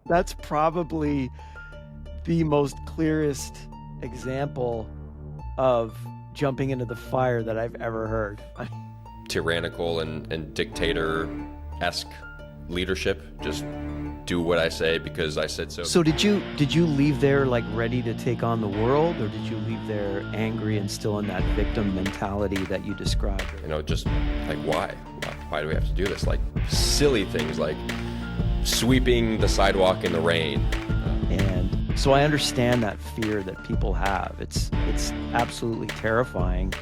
That's probably the most clearest example of jumping into the fire that I've ever heard. Tyrannical and dictator-esque leadership. Just do what I say because I said so. So did you leave there like ready to take on the world, or did you leave there angry and still in that victim mentality that you described? Just like why? Why do we have to do this? Like silly things like sweeping the sidewalk in the rain. And so I understand that fear that people have. It's absolutely terrifying.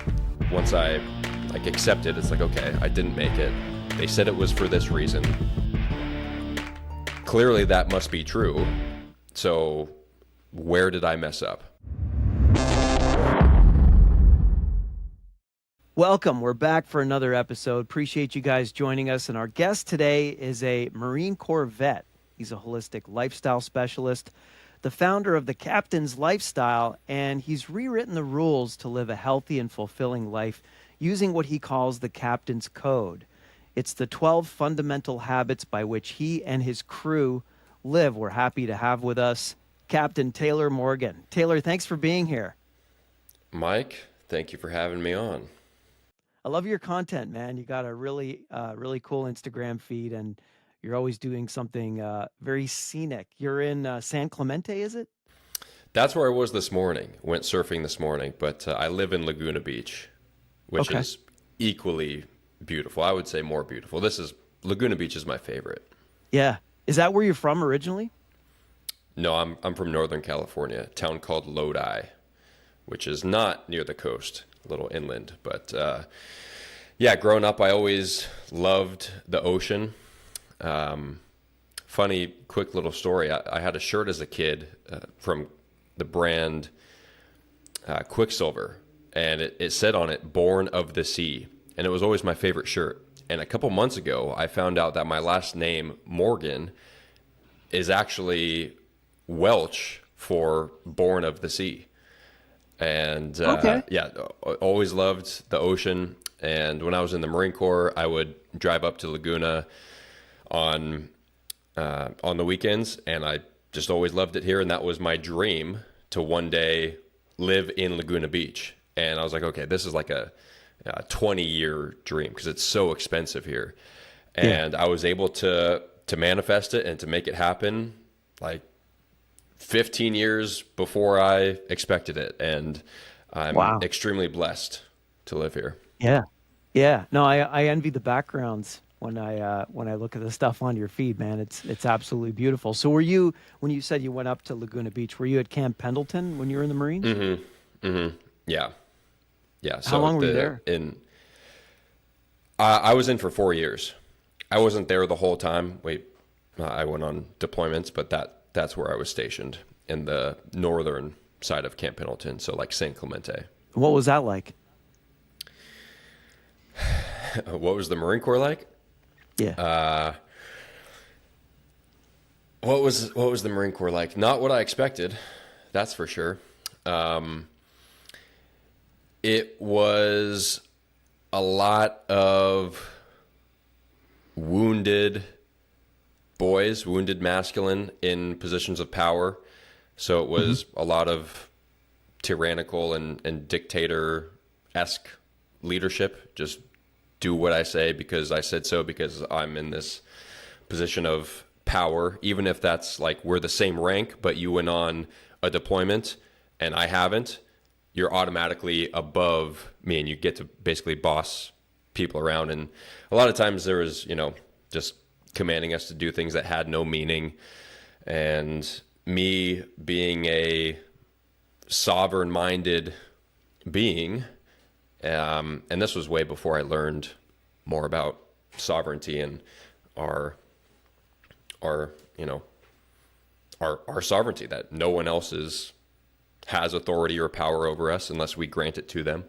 Once I accept it, it's like, okay, I didn't make it. They said it was for this reason. Clearly that must be true. So where did I mess up? Welcome. We're back for another episode. Appreciate you guys joining us. And our guest today is a Marine Corps vet. He's a holistic lifestyle specialist, the founder of the Captain's Lifestyle, and he's rewritten the rules to live a healthy and fulfilling life using what he calls the Captain's Code. It's the 12 fundamental habits by which he and his crew live. We're happy to have with us Captain Taylor Morgan. Taylor, thanks for being here. Mike, thank you for having me on. I love your content, man. You got a really cool Instagram feed, and you're always doing something very scenic. You're in San Clemente, is it? That's where I was this morning. Went surfing this morning, but I live in Laguna Beach, which is equally beautiful. I would say more beautiful. Laguna Beach is my favorite. Yeah. Is that where you're from originally? No, I'm from Northern California, a town called Lodi, which is not near the coast, a little inland. But yeah, growing up, I always loved the ocean. Funny, quick little story. I had a shirt as a kid from the brand Quicksilver, and it said on it, "Born of the Sea." And it was always my favorite shirt. And a couple months ago, I found out that my last name, Morgan, is actually Welsh for born of the sea. And yeah, always loved the ocean. And when I was in the Marine Corps, I would drive up to Laguna on the weekends, and I just always loved it here. And that was my dream, to one day live in Laguna Beach. And I was like, okay, this is like a 20-year dream because it's so expensive here. And I was able to manifest it and to make it happen like 15 years before I expected it. And I'm extremely blessed to live here. Yeah. Yeah. No, I envy the backgrounds when I look at the stuff on your feed, man. It's absolutely beautiful. So when you said you went up to Laguna Beach, were you at Camp Pendleton when you were in the Marines? Mm-hmm. Mm-hmm. Yeah. Yeah. So how long were you there? I was in for 4 years. I wasn't there the whole time. I went on deployments, but that's where I was stationed, in the northern side of Camp Pendleton. So like San Clemente. What was that like? What was the Marine Corps like? Yeah. What was the Marine Corps like? Not what I expected. That's for sure. It was a lot of wounded boys, wounded masculine in positions of power. So it was a lot of tyrannical and dictator-esque leadership. Just do what I say because I said so, because I'm in this position of power, even if that's like we're the same rank, but you went on a deployment and I haven't. You're automatically above me and you get to basically boss people around. And a lot of times there was, just commanding us to do things that had no meaning. And me being a sovereign-minded being, and this was way before I learned more about sovereignty and our sovereignty, that no one else has authority or power over us unless we grant it to them.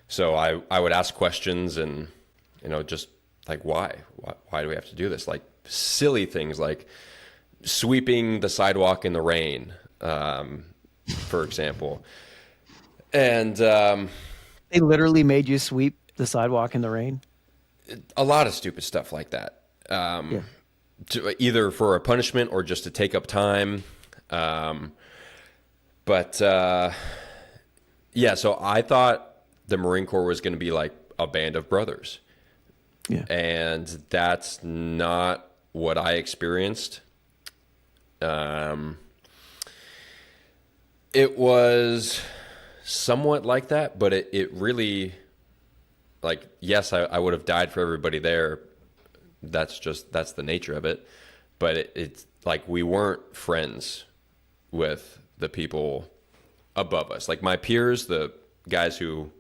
So I would ask questions and, just like, why do we have to do this? Like silly things like sweeping the sidewalk in the rain, for example. And they literally made you sweep the sidewalk in the rain? A lot of stupid stuff like that. either for a punishment or just to take up time. But yeah, so I thought the Marine Corps was going to be like a band of brothers. Yeah. And that's not what I experienced. It was somewhat like that, but it really, like, yes, I would have died for everybody there. That's the nature of it. But it's like we weren't friends with the people above us. Like my peers, the guys who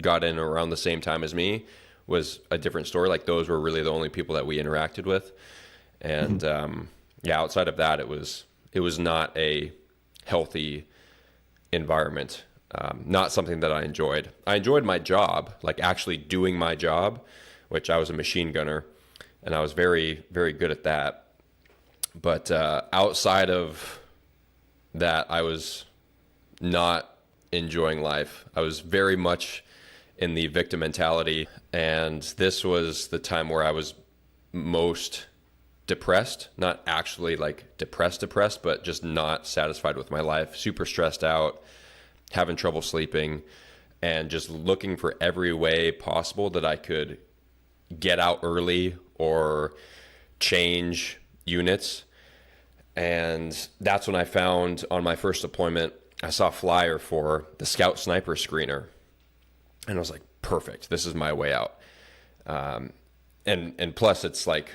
got in around the same time as me, was a different story. Like those were really the only people that we interacted with. And yeah, outside of that, it was not a healthy environment. Not something that I enjoyed. I enjoyed my job, like actually doing my job, which I was a machine gunner, and I was very, very good at that. But outside of that, I was not enjoying life. I was very much in the victim mentality, and this was the time where I was most depressed, not actually like depressed, but just not satisfied with my life, super stressed out, having trouble sleeping, and just looking for every way possible that I could get out early or change units. And that's when I found on my first deployment, I saw a flyer for the Scout Sniper Screener. And I was like, perfect, this is my way out. And plus it's like,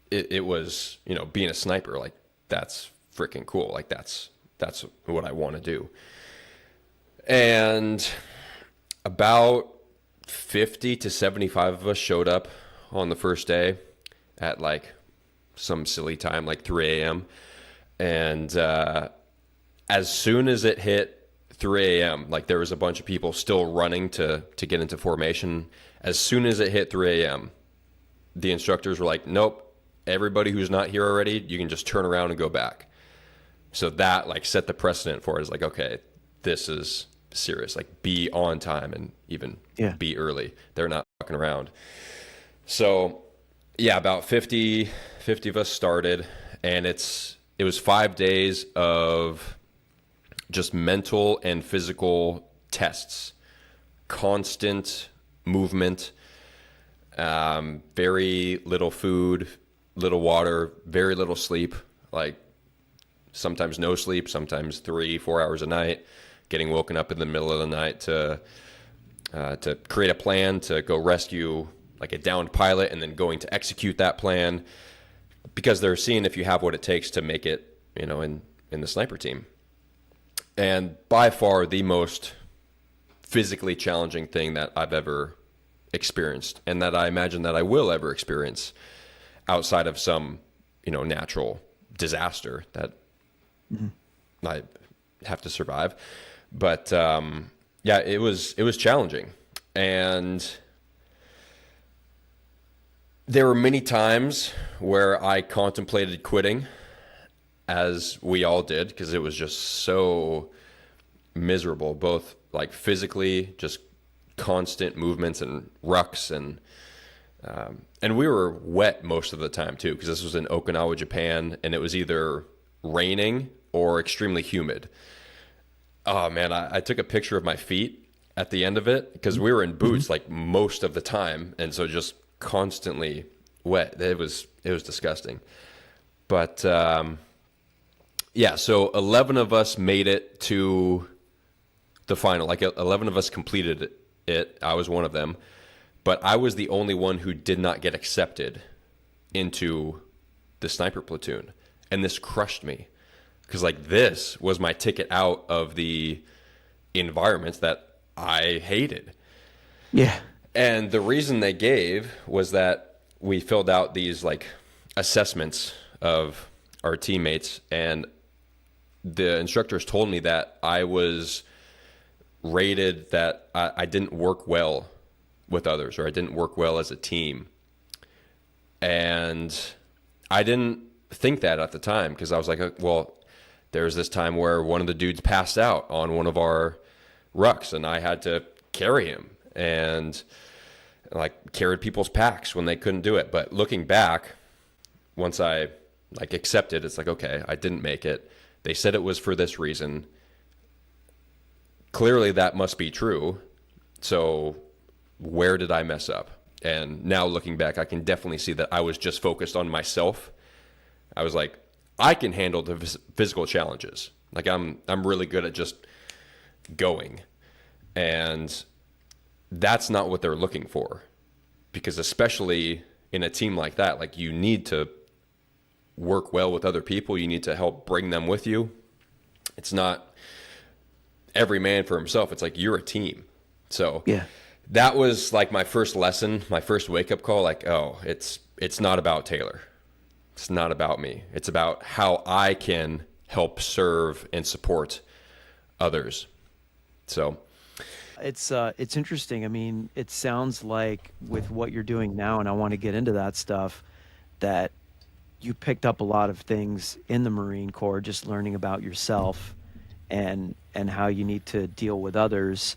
it was, you know, being a sniper, like that's freaking cool. Like that's what I want to do. And about 50 to 75 of us showed up on the first day at like some silly time, like 3 a.m. And as soon as it hit 3 a.m., like there was a bunch of people still running to get into formation. As soon as it hit 3 a.m., the instructors were like, nope, everybody who's not here already, you can just turn around and go back. So that like set the precedent for it. It's like, okay, this is serious. Like be on time and even be early. They're not fucking around. So yeah, about 50 of us started, and it was 5 days of just mental and physical tests, constant movement, very little food, little water, very little sleep, like sometimes no sleep, sometimes 3-4 hours a night, getting woken up in the middle of the night to create a plan to go rescue like a downed pilot, and then going to execute that plan, because they're seeing if you have what it takes to make it, you know, in the sniper team. And by far the most physically challenging thing that I've ever experienced, and that I imagine that I will ever experience outside of some, you know, natural disaster that I have to survive. But yeah, it was challenging. And there were many times where I contemplated quitting, as we all did, because it was just so miserable, both like physically, just constant movements and rucks, and we were wet most of the time too, because this was in Okinawa, Japan, and it was either raining or extremely humid. Oh man, I took a picture of my feet at the end of it, because we were in boots like most of the time, and so just constantly wet. It was disgusting. But yeah, so 11 of us made it to the final. Like 11 of us completed it. I was one of them, but I was the only one who did not get accepted into the sniper platoon, and this crushed me, because like this was my ticket out of the environments that I hated. Yeah. And the reason they gave was that we filled out these like assessments of our teammates, and the instructors told me that I was rated that I didn't work well with others, or I didn't work well as a team. And I didn't think that at the time, because I was like, well, there was this time where one of the dudes passed out on one of our rucks, and I had to carry him. And like carried people's packs when they couldn't do it. But looking back, once I like accepted, it's like, okay, I didn't make it. They said it was for this reason. Clearly that must be true. So where did I mess up? And now looking back, I can definitely see that I was just focused on myself. I was like, I can handle the physical challenges. Like I'm really good at just going. And that's not what they're looking for. Because especially in a team like that, like you need to work well with other people. You need to help bring them with you. It's not every man for himself. It's like you're a team. So Yeah. that was like my first lesson, my first wake-up call. Like, oh, it's not about Taylor. It's not about me. It's about how I can help serve and support others. So It's interesting. I mean, it sounds like with what you're doing now, and I want to get into that stuff, that you picked up a lot of things in the Marine Corps, just learning about yourself and how you need to deal with others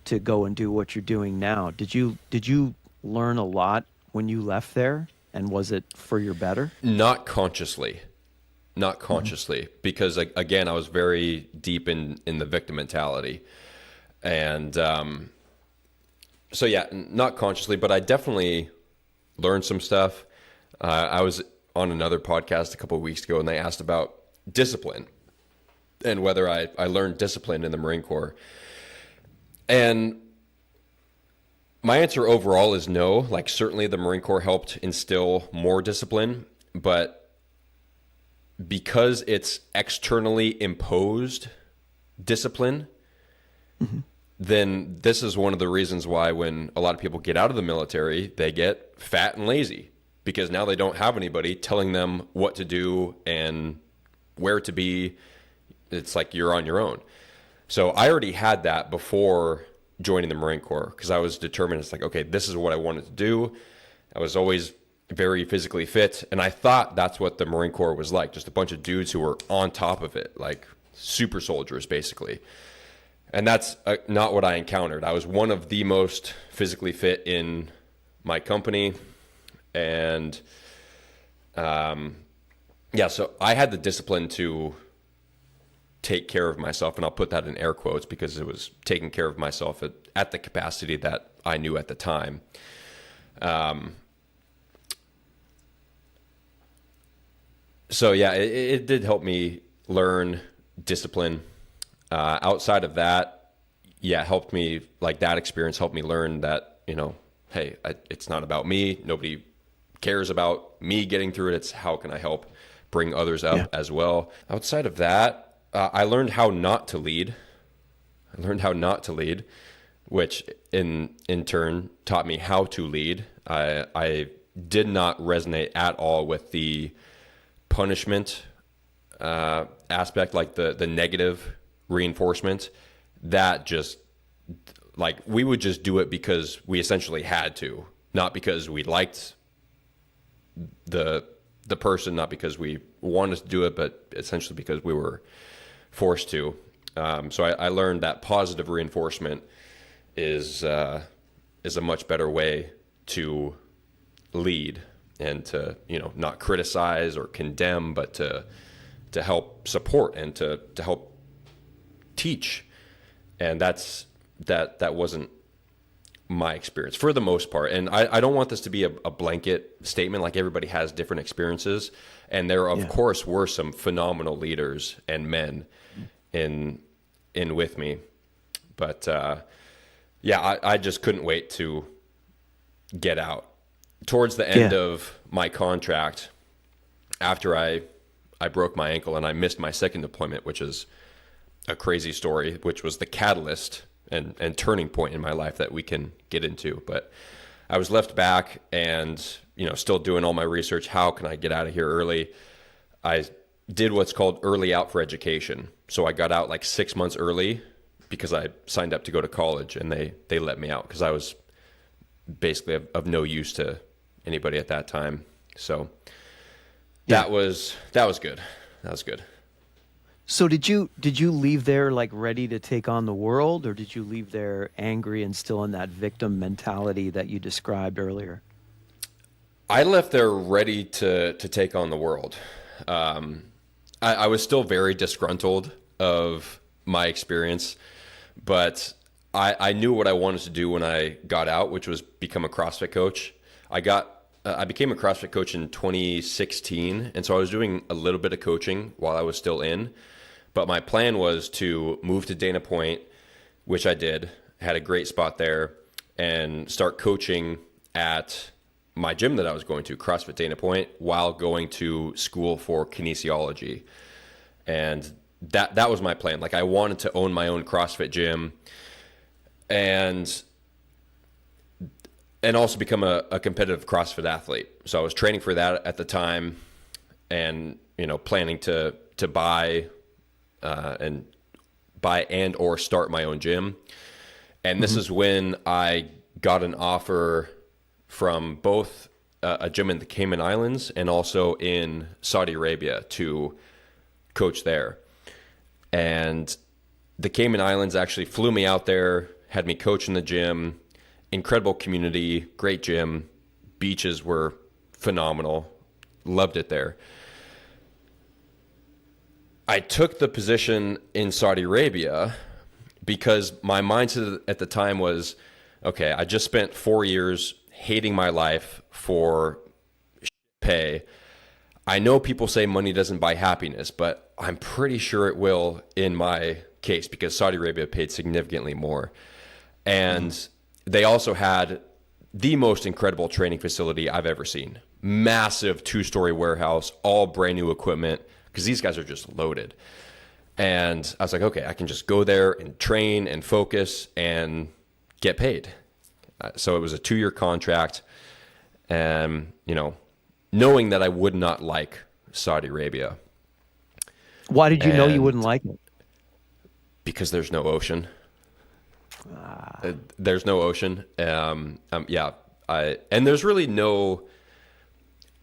to go and do what you're doing now. Did you learn a lot when you left there, and was it for your better? not consciously, because like, again, I was very deep in the victim mentality. And so yeah, not consciously, but I definitely learned some stuff. I was on another podcast a couple of weeks ago, and they asked about discipline and whether I learned discipline in the Marine Corps. And my answer overall is no. Like certainly the Marine Corps helped instill more discipline, but because it's externally imposed discipline, then this is one of the reasons why when a lot of people get out of the military, they get fat and lazy, because now they don't have anybody telling them what to do and where to be. It's like you're on your own. So I already had that before joining the Marine Corps, because I was determined. It's like, okay, this is what I wanted to do. I was always very physically fit, and I thought that's what the Marine Corps was like, just a bunch of dudes who were on top of it, like super soldiers, basically. And that's not what I encountered. I was one of the most physically fit in my company. And yeah, so I had the discipline to take care of myself, and I'll put that in air quotes because it was taking care of myself at the capacity that I knew at the time. So yeah, it did help me learn discipline. Outside of that, yeah, helped me, like that experience helped me learn that, hey, it's not about me. Nobody cares about me getting through it. It's how can I help bring others up as well. Outside of that, I learned how not to lead. Which in turn taught me how to lead. I did not resonate at all with the punishment aspect, like the negative reinforcement. That just, like, we would just do it because we essentially had to, not because we liked the person, not because we wanted to do it, but essentially because we were forced to. So I learned that positive reinforcement is a much better way to lead, and to not criticize or condemn, but to help support and to help teach. And that wasn't my experience for the most part. And I don't want this to be a blanket statement. Like, everybody has different experiences, and there of course were some phenomenal leaders and men in with me, but I just couldn't wait to get out. Towards the end of my contract, after I broke my ankle and I missed my second deployment, which is a crazy story, which was the catalyst and turning point in my life that we can get into. But I was left back and, still doing all my research. How can I get out of here early? I did what's called early out for education. So I got out like 6 months early because I signed up to go to college, and they let me out because I was basically of no use to anybody at that time. So that was good. That was good. So did you leave there like ready to take on the world, or did you leave there angry and still in that victim mentality that you described earlier? I left there ready to take on the world. I was still very disgruntled of my experience, but I knew what I wanted to do when I got out, which was become a CrossFit coach. I became a CrossFit coach in 2016, and so I was doing a little bit of coaching while I was still in. But my plan was to move to Dana Point, which I did, had a great spot there, and start coaching at my gym that I was going to, CrossFit Dana Point, while going to school for kinesiology. And that was my plan. Like, I wanted to own my own CrossFit gym and also become a competitive CrossFit athlete. So I was training for that at the time, and planning to buy and or start my own gym. And this is when I got an offer from both a gym in the Cayman Islands and also in Saudi Arabia to coach there. And the Cayman Islands actually flew me out there, had me coach in the gym. Incredible community, great gym. Beaches were phenomenal. Loved it there. I took the position in Saudi Arabia because my mindset at the time was, okay, I just spent 4 years hating my life for pay. I know people say money doesn't buy happiness, but I'm pretty sure it will in my case, because Saudi Arabia paid significantly more. And they also had the most incredible training facility I've ever seen. Massive 2-story warehouse, all brand new equipment, because these guys are just loaded. And I was like, okay, I can just go there and train and focus and get paid. So it was a 2-year contract. And, knowing that I would not like Saudi Arabia. Why did you know you wouldn't like it? Because there's no ocean. There's no ocean. And there's really no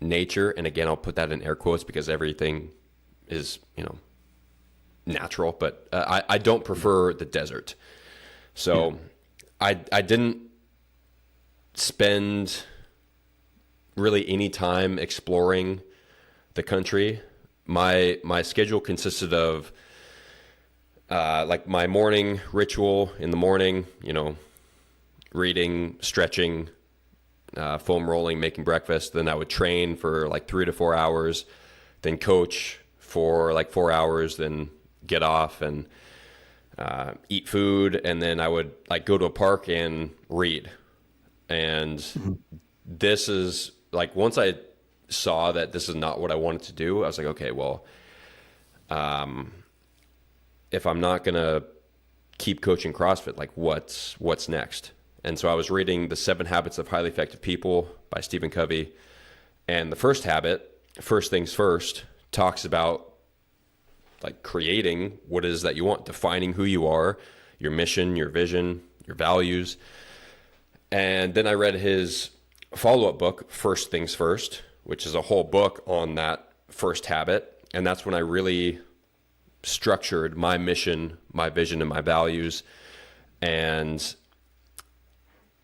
nature. And again, I'll put that in air quotes because everything is, natural. But I don't prefer the desert. So I didn't spend really any time exploring the country. My schedule consisted of like my morning ritual in the morning, reading, stretching, foam rolling, making breakfast. Then I would train for like 3 to 4 hours, then coach for like 4 hours, then get off and eat food. And then I would like go to a park and read. And this is like, once I saw that this is not what I wanted to do, I was like, okay, well, if I'm not going to keep coaching CrossFit, like what's next? And so I was reading The 7 Habits of Highly Effective People by Stephen Covey. And the first habit, first things first, talks about like creating what it is that you want, defining who you are, your mission, your vision, your values. And then I read his follow-up book, First Things First, which is a whole book on that first habit. And that's when I really structured my mission, my vision, and my values. And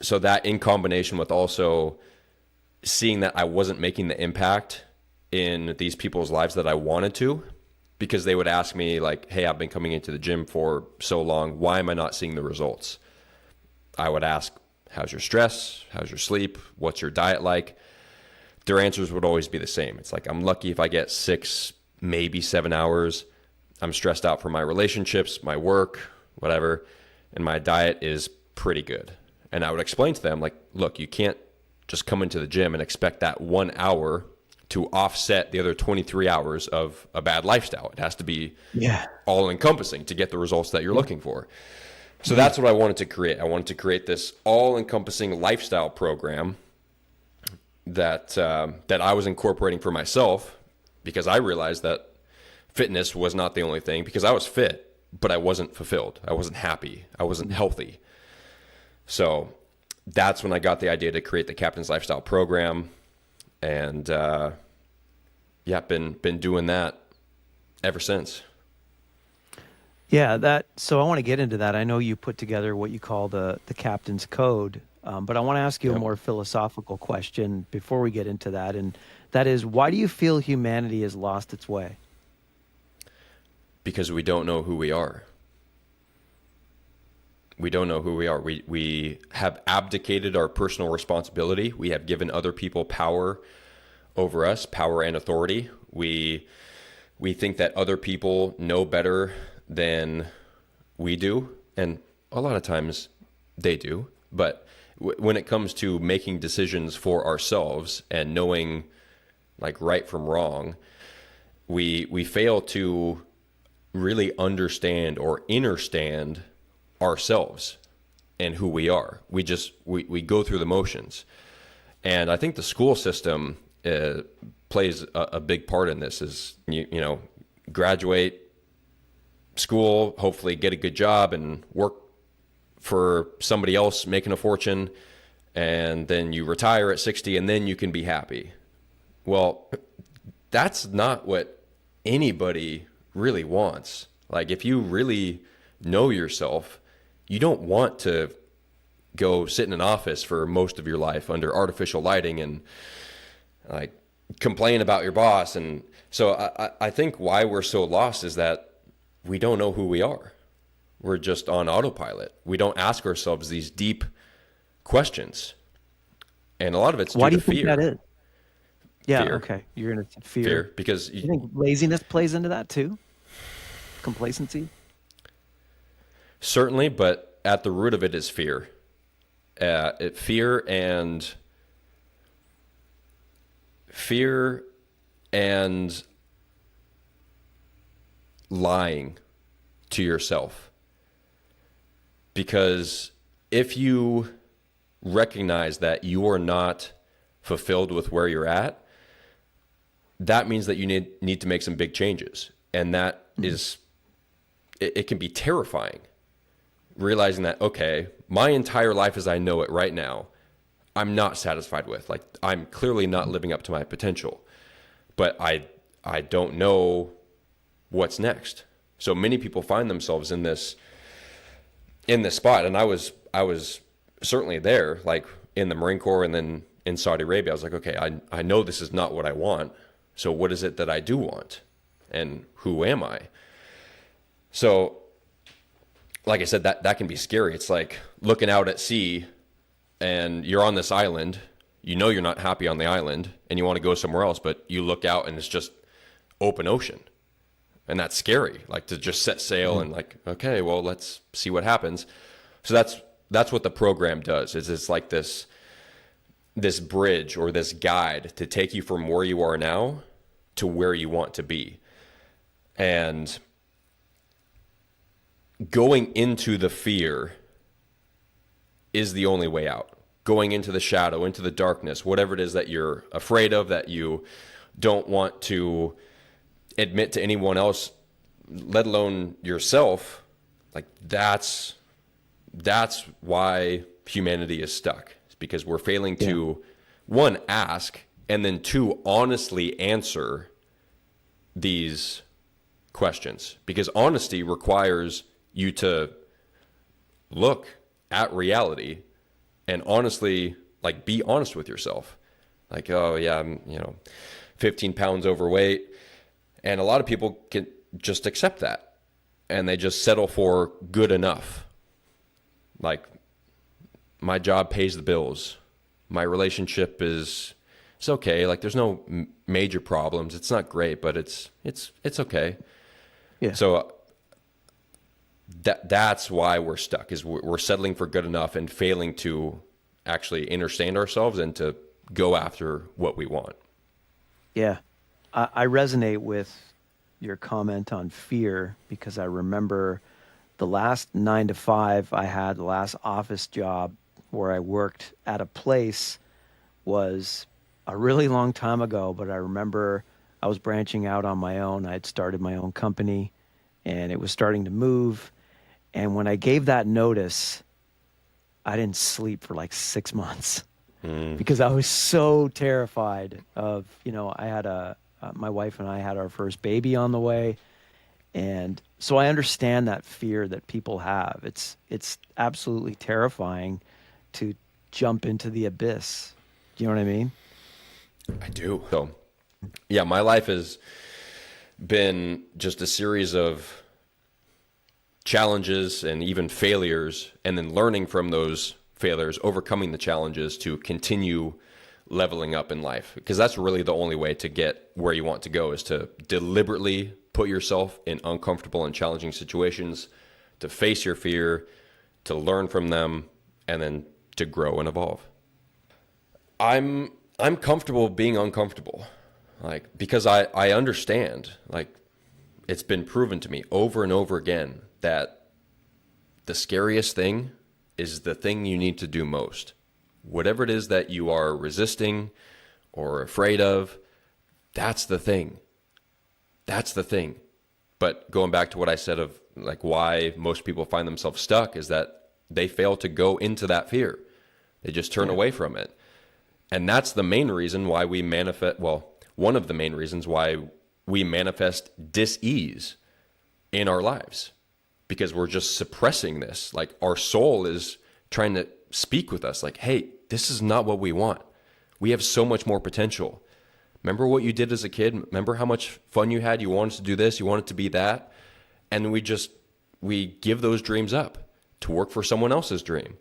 so that, in combination with also seeing that I wasn't making the impact in these people's lives that I wanted to, because they would ask me like, hey, I've been coming into the gym for so long, why am I not seeing the results? I would ask, how's your stress? How's your sleep? What's your diet like? Their answers would always be the same. It's like, I'm lucky if I get 6, maybe 7 hours. I'm stressed out for my relationships, my work, whatever. And my diet is pretty good. And I would explain to them like, look, you can't just come into the gym and expect that 1 hour to offset the other 23 hours of a bad lifestyle. It has to be all encompassing to get the results that you're looking for. So that's what I wanted to create. I wanted to create this all-encompassing lifestyle program that I was incorporating for myself, because I realized that fitness was not the only thing, because I was fit, but I wasn't fulfilled. I wasn't happy. I wasn't healthy. So that's when I got the idea to create the Captain's Lifestyle program. And been doing that ever since. Yeah, so I want to get into that. I know you put together what you call the captain's code, but I want to ask you a Yep. more philosophical question before we get into that, and that is, why do you feel humanity has lost its way? Because we don't know who we are. We don't know who we are. We have abdicated our personal responsibility. We have given other people power over us, power and authority. We think that other people know better than we do, and a lot of times they do. But when it comes to making decisions for ourselves and knowing like right from wrong, we fail to really understand or understand ourselves and who we are. We go through the motions. And I think the school system plays a big part in this. Is you know, graduate school, hopefully get a good job and work for somebody else making a fortune, and then you retire at 60 and then you can be happy. Well, that's not what anybody really wants. Like, if you really know yourself, you don't want to go sit in an office for most of your life under artificial lighting and like complain about your boss. And so I think why we're so lost is that we don't know who we are. We're just on autopilot. We don't ask ourselves these deep questions. And a lot of it's Why due do to you think fear. that is? Yeah, Fear. okay. You're gonna fear. Fear. Because You think laziness plays into that too? Complacency? certainly, but at the root of it is fear. Fear and fear and lying to yourself. Because if you recognize that you are not fulfilled with where you're at, that means that you need to make some big changes. And that is, it can be terrifying. Realizing that, okay, my entire life as I know it right now, I'm not satisfied with. Like, I'm clearly not living up to my potential. But I don't know what's next. So many people find themselves in this spot, and I was certainly there, like in the Marine Corps and then in Saudi Arabia. I was like, okay, I know this is not what I want. So what is it that I do want? And who am I? So, like I said, that can be scary. It's like looking out at sea and you're on this island. You know you're not happy on the island and you want to go somewhere else, but you look out and it's just open ocean. And that's scary, like to just set sail and like, okay, well, let's see what happens. So that's what the program does. Is it's like this bridge or this guide to take you from where you are now to where you want to be. And going into the fear is the only way out. Going into the shadow, into the darkness, whatever it is that you're afraid of, that you don't want to admit to anyone else, let alone yourself, like that's why humanity is stuck. It's because we're failing to, one, ask, and then two, honestly answer these questions. Because honesty requires you to look at reality and honestly, like, be honest with yourself. Like, oh yeah, I'm 15 pounds overweight. And a lot of people can just accept that and they just settle for good enough. Like, my job pays the bills. My relationship is, it's okay. Like, there's no major problems. It's not great, but it's okay. Yeah. So that's why we're stuck, is we're settling for good enough and failing to actually understand ourselves and to go after what we want. Yeah. I resonate with your comment on fear because I remember the last 9 to 5 I had, the last office job where I worked at a place was a really long time ago, but I remember I was branching out on my own. I had started my own company and it was starting to move. And when I gave that notice, I didn't sleep for like 6 months because I was so terrified of, I had my wife and I had our first baby on the way. And so I understand that fear that people have. It's absolutely terrifying to jump into the abyss. Do you know what I mean? I do. So, yeah, my life has been just a series of challenges and even failures, and then learning from those failures, overcoming the challenges to continue leveling up in life. Because that's really the only way to get where you want to go, is to deliberately put yourself in uncomfortable and challenging situations, to face your fear, to learn from them, and then to grow and evolve. I'm comfortable being uncomfortable, like, because I understand, like, it's been proven to me over and over again that the scariest thing is the thing you need to do most. Whatever it is that you are resisting or afraid of, that's the thing. That's the thing. But going back to what I said of like why most people find themselves stuck is that they fail to go into that fear. They just turn away from it. And that's the main reason why we manifest, well, one of the main reasons why we manifest dis-ease in our lives, because we're just suppressing this. Like, our soul is trying to speak with us like, hey, this is not what we want. We have so much more potential. Remember what you did as a kid? Remember how much fun you had? You wanted to do this, you wanted to be that. And we give those dreams up to work for someone else's dream.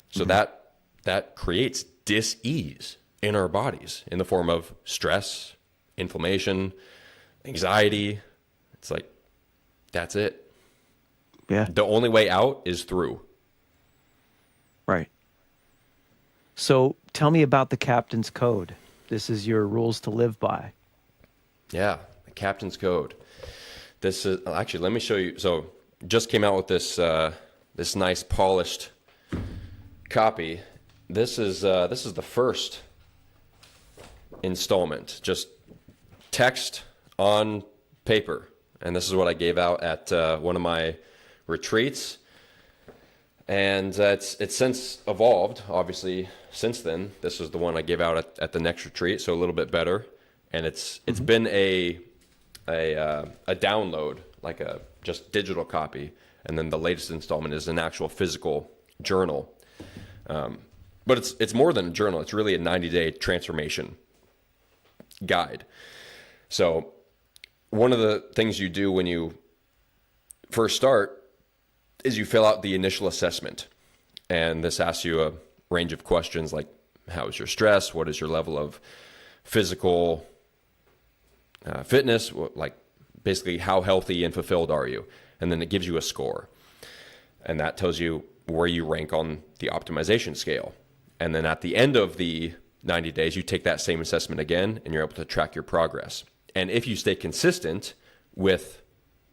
So that creates dis-ease in our bodies in the form of stress, inflammation, anxiety. It's like, that's it. Yeah. The only way out is through. Right. So tell me about the captain's code. This is your rules to live by. Yeah, the captain's code. This is actually, let me show you. So just came out with this nice polished copy. This is the first installment, just text on paper. And this is what I gave out at one of my retreats. And it's since evolved, obviously, since then. This is the one I gave out at the next retreat, so a little bit better. And it's been a download, like a just digital copy. And then the latest installment is an actual physical journal. But it's more than a journal. It's really a 90-day transformation guide. So one of the things you do when you first start is you fill out the initial assessment. And this asks you a range of questions like, how is your stress? What is your level of physical fitness? Like, basically, how healthy and fulfilled are you? And then it gives you a score. And that tells you where you rank on the optimization scale. And then at the end of the 90 days, you take that same assessment again, and you're able to track your progress. And if you stay consistent with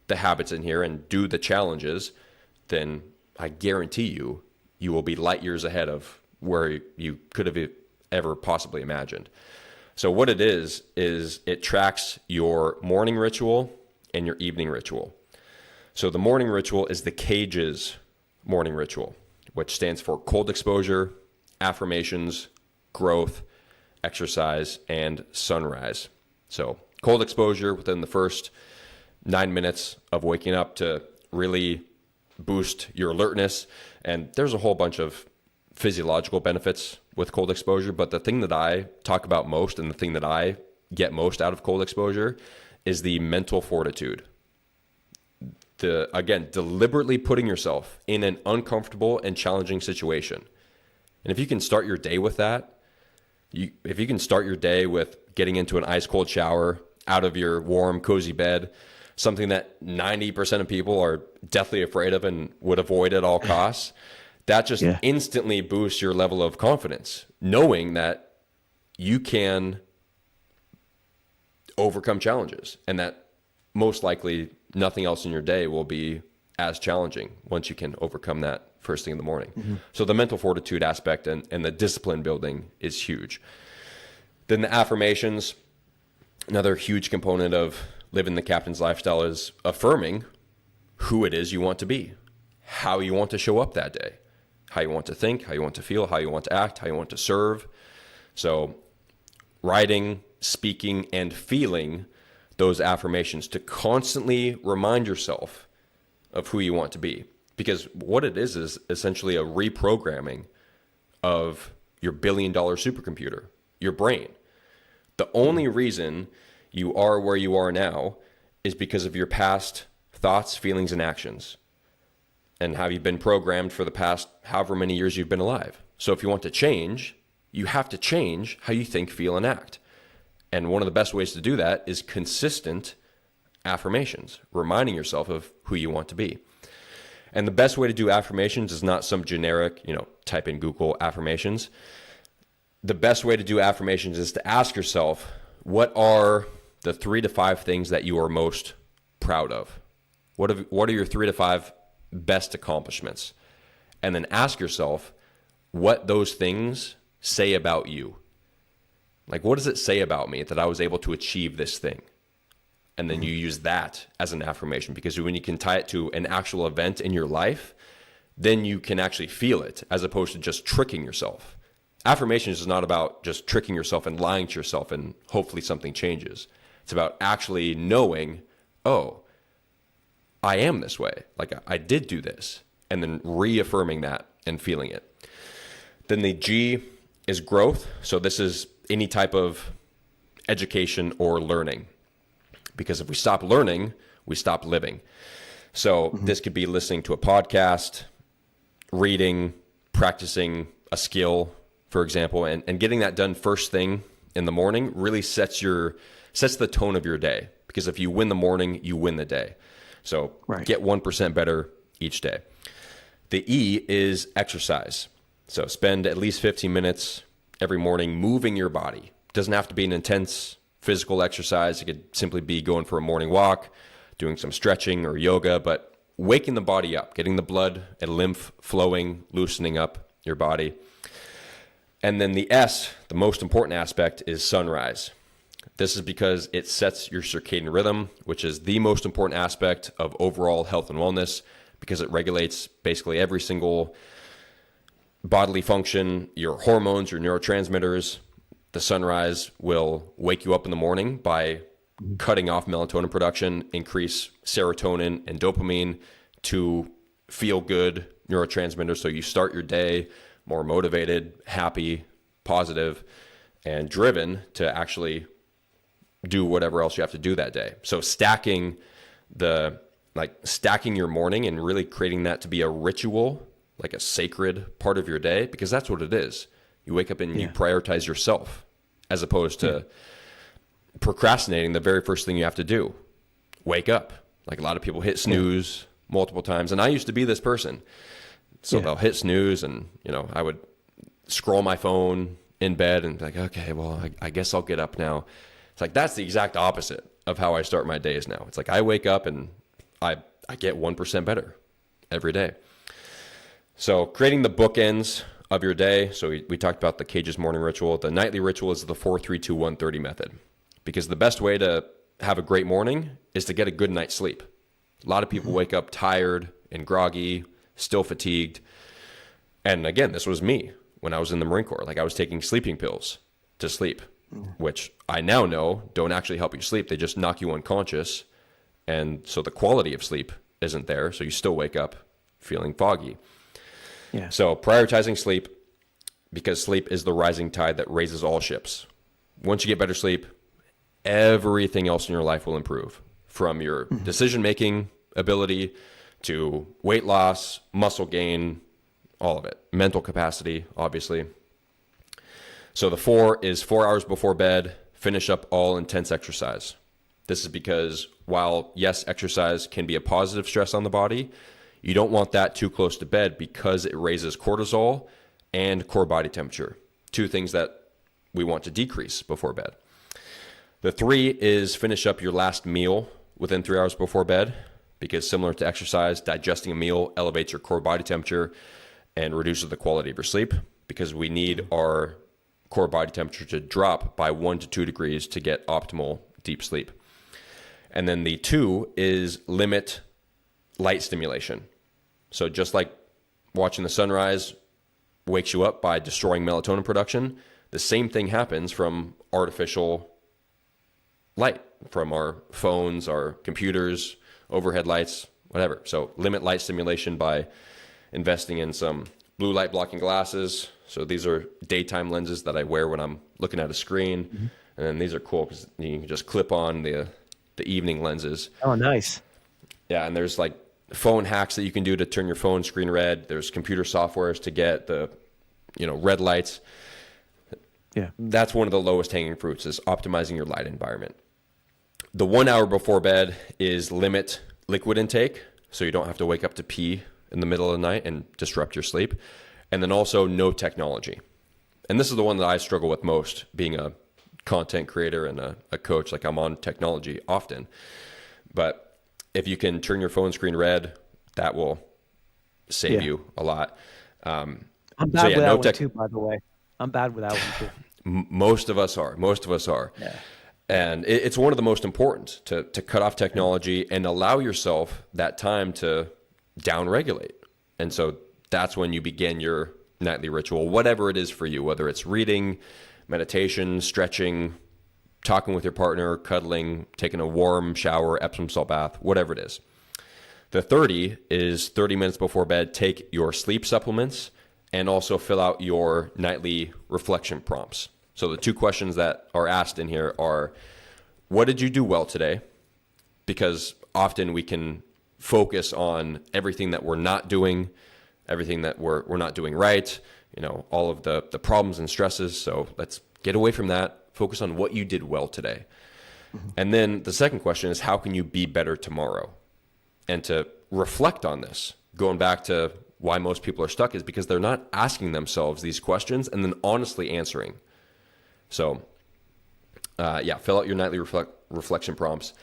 the habits in here and do the challenges, then I guarantee you will be light years ahead of where you could have ever possibly imagined. So what it is it tracks your morning ritual and your evening ritual. So the morning ritual is the Cage's morning ritual, which stands for cold exposure, affirmations, growth, exercise, and sunrise. So cold exposure within the first 9 minutes of waking up to really boost your alertness. And there's a whole bunch of physiological benefits with cold exposure. But the thing that I talk about most and the thing that I get most out of cold exposure is the mental fortitude. Again, deliberately putting yourself in an uncomfortable and challenging situation. And if you can start your day with that, if you can start your day with getting into an ice cold shower, out of your warm, cozy bed, something that 90% of people are deathly afraid of and would avoid at all costs, that just instantly boosts your level of confidence, knowing that you can overcome challenges and that most likely nothing else in your day will be as challenging once you can overcome that first thing in the morning. Mm-hmm. So the mental fortitude aspect and the discipline building is huge. Then the affirmations, another huge component of living the captain's lifestyle is affirming who it is you want to be, how you want to show up that day, how you want to think, how you want to feel, how you want to act, how you want to serve. So writing, speaking, and feeling those affirmations to constantly remind yourself of who you want to be. Because what it is essentially a reprogramming of your billion-dollar supercomputer, your brain. The only reason you are where you are now is because of your past thoughts, feelings, and actions. And how you've been programmed for the past however many years you've been alive. So if you want to change, you have to change how you think, feel, and act. And one of the best ways to do that is consistent affirmations, reminding yourself of who you want to be. And the best way to do affirmations is not some generic, type in Google affirmations. The best way to do affirmations is to ask yourself, what are the 3 to 5 things that you are most proud of? What are your 3 to 5 best accomplishments? And then ask yourself what those things say about you. Like, what does it say about me that I was able to achieve this thing? And then you use that as an affirmation, because when you can tie it to an actual event in your life, then you can actually feel it, as opposed to just tricking yourself. Affirmations is not about just tricking yourself and lying to yourself and hopefully something changes. It's about actually knowing, oh, I am this way. Like, I did do this. And then reaffirming that and feeling it. Then the G is growth. So this is any type of education or learning. Because if we stop learning, we stop living. So this could be listening to a podcast, reading, practicing a skill, for example, and getting that done first thing in the morning really sets the tone of your day. Because if you win the morning, you win the day. So Get 1% better each day. The E is exercise. So spend at least 15 minutes every morning moving your body. It doesn't have to be an intense physical exercise. It could simply be going for a morning walk, doing some stretching or yoga, but waking the body up, getting the blood and lymph flowing, loosening up your body. And then the S, the most important aspect, is sunrise. This is because it sets your circadian rhythm, which is the most important aspect of overall health and wellness, because it regulates basically every single bodily function, your hormones, your neurotransmitters. The sunrise will wake you up in the morning by cutting off melatonin production, increase serotonin and dopamine to feel good neurotransmitters. So you start your day more motivated, happy, positive, and driven to actually do whatever else you have to do that day. So stacking your morning and really creating that to be a ritual, like a sacred part of your day, because that's what it is. You wake up and you prioritize yourself, as opposed to procrastinating the very first thing you have to do. Wake up. Like, a lot of people hit snooze multiple times. And I used to be this person. So they'll hit snooze and, I would scroll my phone in bed and be like, okay, well, I guess I'll get up now. It's like, that's the exact opposite of how I start my days now. It's like I wake up and I get 1% better every day. So creating the bookends of your day. So we talked about the Cage's morning ritual. The nightly ritual is the 4-3-2-1-30 method, because the best way to have a great morning is to get a good night's sleep. A lot of people wake up tired and groggy, still fatigued. And again, this was me when I was in the Marine Corps. Like, I was taking sleeping pills to sleep, which I now know don't actually help you sleep. They just knock you unconscious. And so the quality of sleep isn't there. So you still wake up feeling foggy. Yeah. So prioritizing sleep, because sleep is the rising tide that raises all ships. Once you get better sleep, everything else in your life will improve, from your decision-making ability to weight loss, muscle gain, all of it. Mental capacity, obviously. So the 4 is 4 hours before bed, finish up all intense exercise. This is because while, yes, exercise can be a positive stress on the body, you don't want that too close to bed, because it raises cortisol and core body temperature, 2 things that we want to decrease before bed. The 3 is finish up your last meal within 3 hours before bed, because similar to exercise, digesting a meal elevates your core body temperature and reduces the quality of your sleep, because we need our core body temperature to drop by 1 to 2 degrees to get optimal deep sleep. And then the 2 is limit light stimulation. So just like watching the sunrise wakes you up by destroying melatonin production, the same thing happens from artificial light, from our phones, our computers, overhead lights, whatever. So limit light stimulation by investing in some blue light blocking glasses. So these are daytime lenses that I wear when I'm looking at a screen. Mm-hmm. And then these are cool because you can just clip on the evening lenses. Oh, nice. Yeah, and there's like phone hacks that you can do to turn your phone screen red. There's computer softwares to get the, red lights. Yeah. That's one of the lowest hanging fruits, is optimizing your light environment. The 1 hour before bed is limit liquid intake, so you don't have to wake up to pee in the middle of the night and disrupt your sleep. And then also no technology. And this is the one that I struggle with most, being a content creator and a coach. Like, I'm on technology often. But if you can turn your phone screen red, that will save you a lot. I'm bad with that one too, by the way. I'm bad with that one too. Most of us are. Yeah. And it's one of the most important to cut off technology and allow yourself that time to downregulate. And so that's when you begin your nightly ritual, whatever it is for you, whether it's reading, meditation, stretching, talking with your partner, cuddling, taking a warm shower, Epsom salt bath, whatever it is. The 30 is 30 minutes before bed, take your sleep supplements and also fill out your nightly reflection prompts. So the two questions that are asked in here are, what did you do well today? Because often we can focus on everything that we're not doing, everything that we're not doing right, all of the problems and stresses. So let's get away from that. Focus on what you did well today. Mm-hmm. And then the second question is, how can you be better tomorrow? And to reflect on this, going back to why most people are stuck, is because they're not asking themselves these questions and then honestly answering. So, fill out your nightly reflection prompts.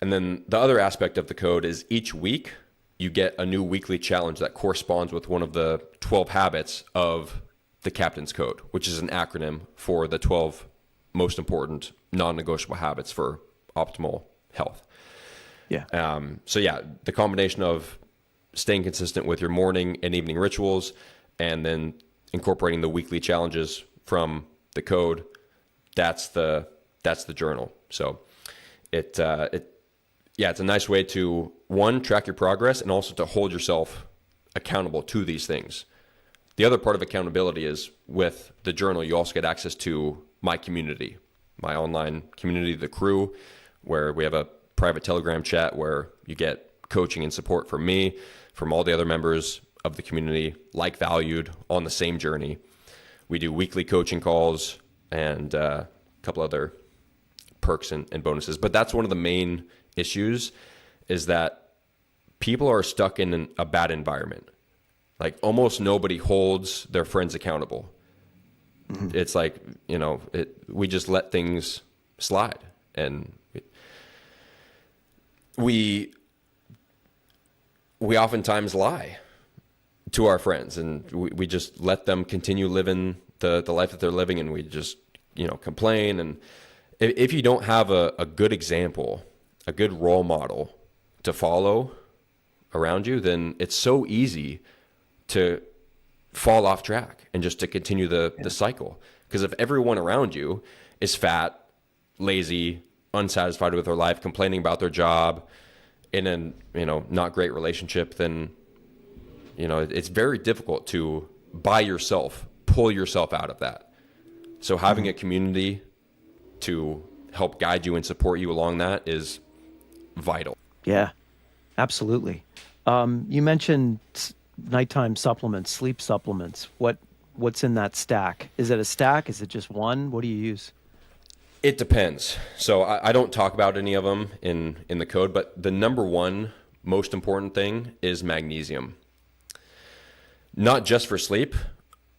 And then the other aspect of the code is each week you get a new weekly challenge that corresponds with one of the 12 habits of the Captain's Code, which is an acronym for the 12 most important non-negotiable habits for optimal health. Yeah. The combination of staying consistent with your morning and evening rituals and then incorporating the weekly challenges from the code, that's the journal. So it's a nice way to, one, track your progress and also to hold yourself accountable to these things. The other part of accountability is with the journal, you also get access to my community, my online community, the crew, where we have a private Telegram chat where you get coaching and support from me, from all the other members of the community, like valued, on the same journey. We do weekly coaching calls and a couple other perks and bonuses. But that's one of the main issues, is that people are stuck in a bad environment. Like, almost nobody holds their friends accountable. Mm-hmm. It's like, we just let things slide. And we oftentimes lie to our friends, and we just let them continue living the life that they're living, and we just, complain. And if you don't have a good example, a good role model to follow around you, then it's so easy to fall off track and just to continue the cycle. Because if everyone around you is fat, lazy, unsatisfied with their life, complaining about their job, in a not great relationship, then it's very difficult to by yourself pull yourself out of that. So having a community to help guide you and support you along that is vital. Yeah, absolutely. You mentioned nighttime supplements, sleep supplements. What's in that stack? Is it a stack? Is it just one? What do you use? It depends. So I don't talk about any of them in the code, but the number one most important thing is magnesium. Not just for sleep,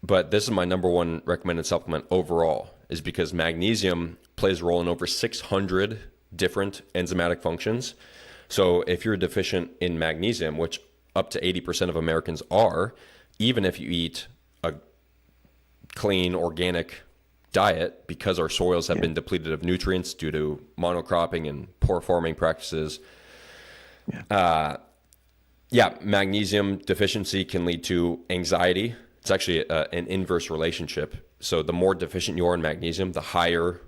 but this is my number one recommended supplement overall, is because magnesium plays a role in over 600 different enzymatic functions. So if you're deficient in magnesium, which up to 80% of Americans are, even if you eat a clean, organic diet, because our soils have been depleted of nutrients due to monocropping and poor farming practices. Magnesium deficiency can lead to anxiety. It's actually an inverse relationship. So the more deficient you are in magnesium, the higher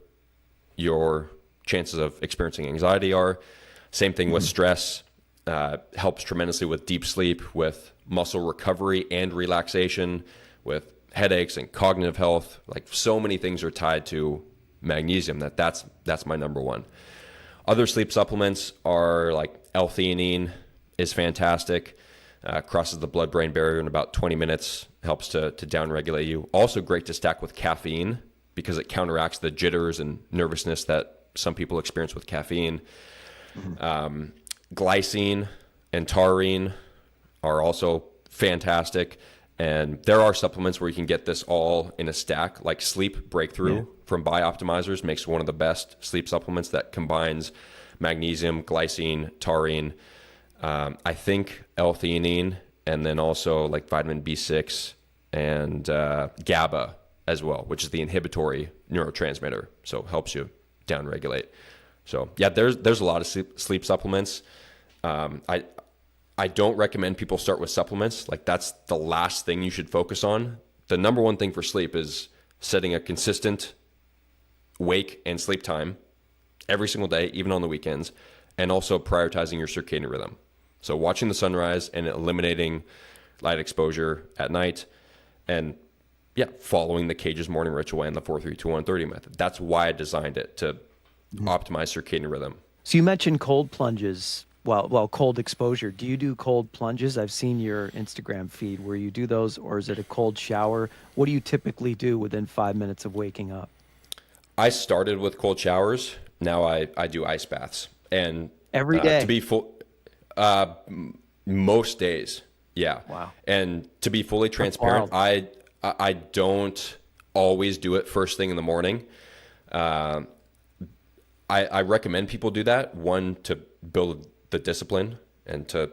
your chances of experiencing anxiety are. Same thing with stress. Helps tremendously with deep sleep, with muscle recovery and relaxation, with headaches and cognitive health. Like so many things are tied to magnesium that's my number one. Other sleep supplements are like L-theanine is fantastic. Crosses the blood-brain barrier in about 20 minutes, helps to downregulate you. Also great to stack with caffeine because it counteracts the jitters and nervousness that some people experience with caffeine. Glycine and taurine are also fantastic. And there are supplements where you can get this all in a stack, like Sleep Breakthrough from Bioptimizers makes one of the best sleep supplements that combines magnesium, glycine, taurine, I think L-theanine, and then also like vitamin B6 and GABA as well, which is the inhibitory neurotransmitter. So helps you downregulate. So yeah, there's a lot of sleep supplements. I don't recommend people start with supplements. Like that's the last thing you should focus on. The number one thing for sleep is setting a consistent wake and sleep time every single day, even on the weekends, and also prioritizing your circadian rhythm. So watching the sunrise and eliminating light exposure at night, and following the Cage's morning ritual and the 4-3-2-1-30 method. That's why I designed it, to optimize circadian rhythm. So you mentioned cold plunges. Well, cold exposure. Do you do cold plunges? I've seen your Instagram feed where you do those, or is it a cold shower? What do you typically do within 5 minutes of waking up? I started with cold showers. Now I do ice baths. And every day? To be full, most days. Yeah. Wow. And to be fully transparent, I don't always do it first thing in the morning. I recommend people do that. One, to build the discipline and to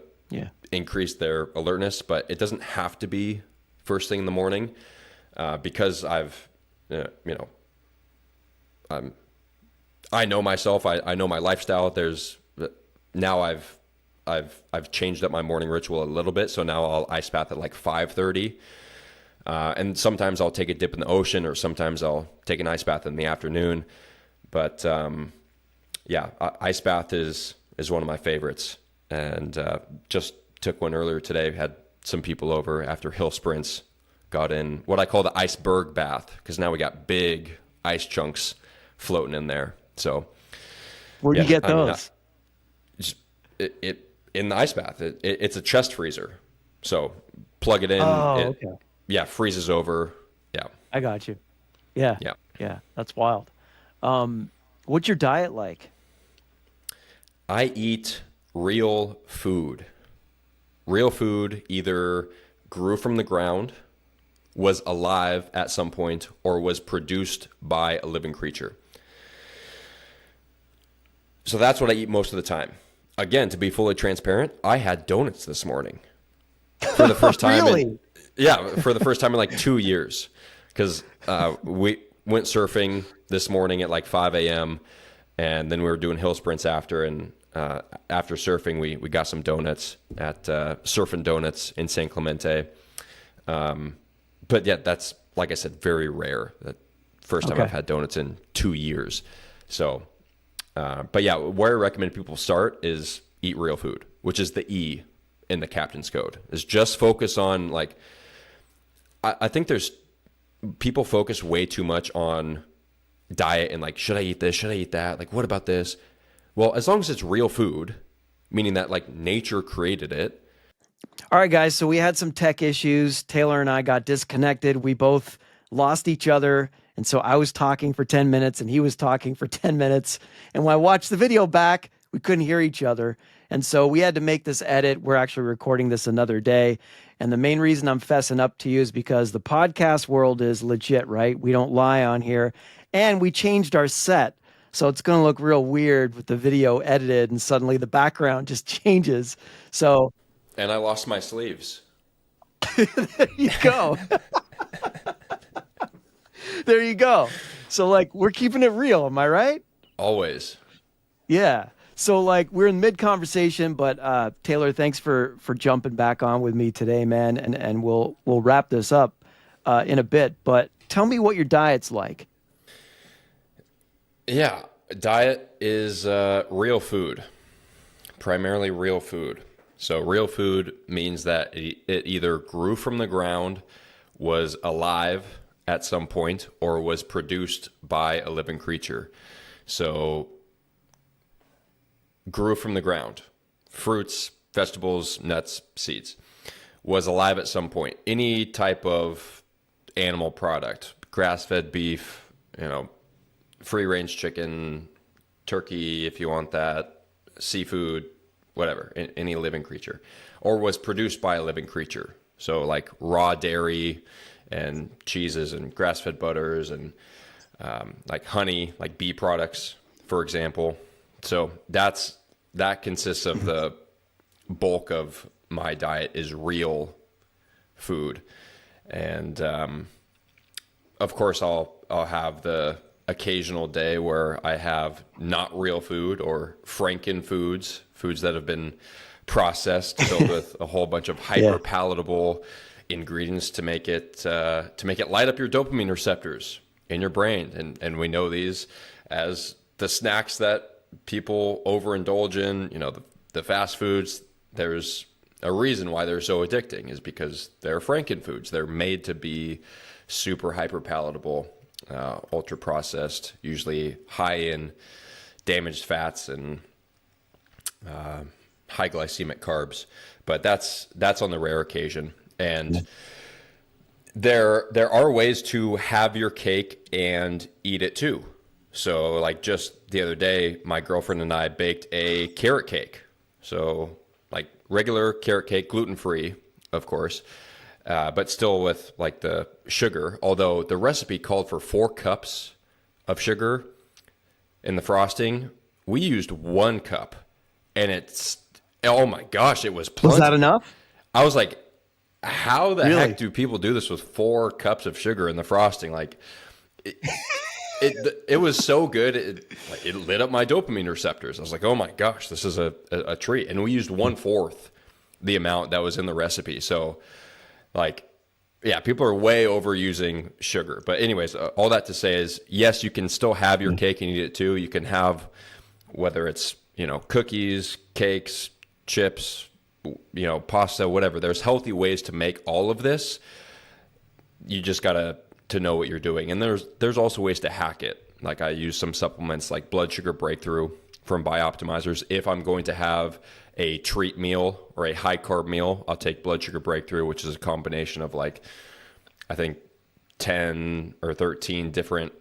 increase their alertness, but it doesn't have to be first thing in the morning, because I've, I know myself. I know my lifestyle. Now I've changed up my morning ritual a little bit. So now I'll ice bath at like 5:30. And sometimes I'll take a dip in the ocean, or sometimes I'll take an ice bath in the afternoon. But ice bath is one of my favorites. And just took one earlier today. Had some people over after hill sprints. Got in what I call the iceberg bath, because now we got big ice chunks floating in there. So where do you get those? In the ice bath. It's a chest freezer. So plug it in. Okay. Yeah, freezes over. Yeah. I got you. Yeah. That's wild. What's your diet like? I eat real food. Real food either grew from the ground, was alive at some point, or was produced by a living creature. So that's what I eat most of the time. Again, to be fully transparent, I had donuts this morning for the first time. Really? For the first time in like 2 years, because we went surfing this morning at like 5 a.m. and then we were doing hill sprints after. And after surfing, we got some donuts at Surfin' Donuts in San Clemente. But yeah, that's, like I said, very rare. That first time I've had donuts in 2 years. So, but yeah, where I recommend people start is eat real food, which is the E in the Captain's Code. Is just focus on like. I think there's people focus way too much on diet and like, should I eat this? Should I eat that? Like, what about this? Well, as long as it's real food, meaning that like nature created it. All right, guys. So we had some tech issues. Taylor and I got disconnected. We both lost each other. And so I was talking for 10 minutes and he was talking for 10 minutes. And when I watched the video back, we couldn't hear each other. And so we had to make this edit. We're actually recording this another day. And the main reason I'm fessing up to you is because the podcast world is legit, right? We don't lie on here. And we changed our set. So it's going to look real weird with the video edited and suddenly the background just changes. So. And I lost my sleeves. There you go. There you go. So like, we're keeping it real. Am I right? Always. Yeah. So like we're in mid conversation, but Taylor, thanks for jumping back on with me today, man. And we'll wrap this up in a bit. But tell me what your diet's like. Yeah, Diet is real food, primarily real food. So real food means that it either grew from the ground, was alive at some point, or was produced by a living creature. So grew from the ground, fruits, vegetables, nuts, seeds, was alive at some point. Any type of animal product, grass-fed beef, free-range chicken, turkey, if you want that, seafood, whatever, any living creature, or was produced by a living creature. So like raw dairy and cheeses and grass-fed butters and like honey, like bee products, for example. So that consists of the bulk of my diet is real food. And of course, I'll have the occasional day where I have not real food or Franken foods that have been processed, filled with a whole bunch of hyper palatable ingredients to make it light up your dopamine receptors in your brain. And we know these as the snacks that people overindulge in, the fast foods. There's a reason why they're so addicting, is because they're Franken foods. They're made to be super hyper palatable, ultra processed, usually high in damaged fats and high glycemic carbs. But that's on the rare occasion. And there are ways to have your cake and eat it too. So like just the other day, my girlfriend and I baked a carrot cake. So like regular carrot cake, gluten-free, of course, but still with like the sugar. Although the recipe called for 4 cups of sugar in the frosting, we used 1 cup, and oh my gosh, it was plenty. Was that enough? I was like, how the Really? heck do people do this with 4 cups of sugar in the frosting? Like, it was so good. It lit up my dopamine receptors. I was like, oh my gosh, this is a treat. And we used 1/4 the amount that was in the recipe. So like, yeah, people are way overusing sugar. But anyways, all that to say is, yes, you can still have your cake and eat it too. You can have, whether it's, cookies, cakes, chips, pasta, whatever. There's healthy ways to make all of this. You just gotta to know what you're doing. And there's also ways to hack it. Like I use some supplements like blood sugar breakthrough from Bioptimizers. If I'm going to have a treat meal or a high carb meal, I'll take blood sugar breakthrough, which is a combination of like, I think 10 or 13 different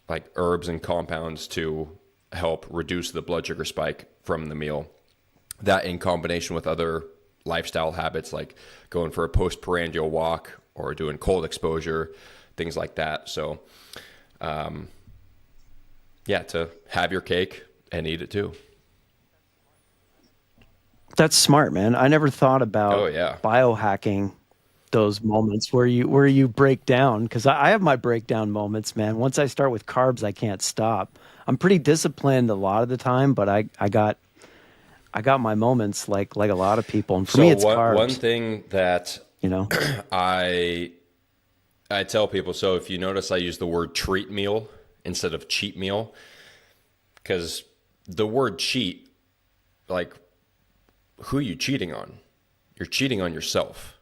like herbs and compounds to help reduce the blood sugar spike from the meal. That in combination with other lifestyle habits like going for a postprandial walk or doing cold exposure, things like that. So, to have your cake and eat it too. That's smart, man. I never thought about biohacking those moments where you break down, because I have my breakdown moments, man. Once I start with carbs, I can't stop. I'm pretty disciplined a lot of the time, but I got my moments like a lot of people. And for me, it's carbs. One thing that I tell people, so if you notice I use the word treat meal instead of cheat meal, because the word cheat, like, who are you cheating on? You're cheating on yourself.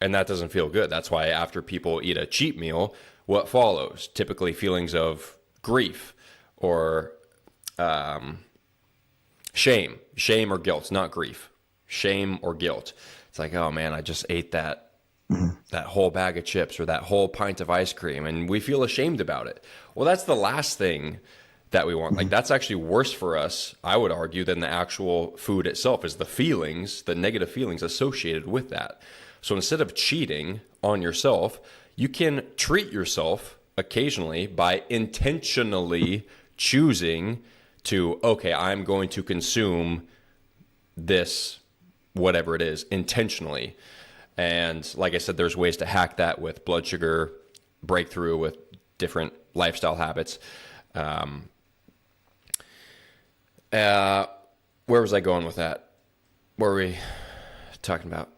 And that doesn't feel good. That's why after people eat a cheat meal, what follows? Typically feelings of grief or shame or guilt, not grief, shame or guilt. It's like, oh man, I just ate that whole bag of chips or that whole pint of ice cream, and we feel ashamed about it. Well, that's the last thing that we want. Like, that's actually worse for us, I would argue, than the actual food itself, is the feelings, the negative feelings associated with that. So instead of cheating on yourself, you can treat yourself occasionally by intentionally choosing to, okay, I'm going to consume this, whatever it is, intentionally. And like I said, there's ways to hack that with blood sugar breakthrough, with different lifestyle habits. Where was I going with that? What were we talking about?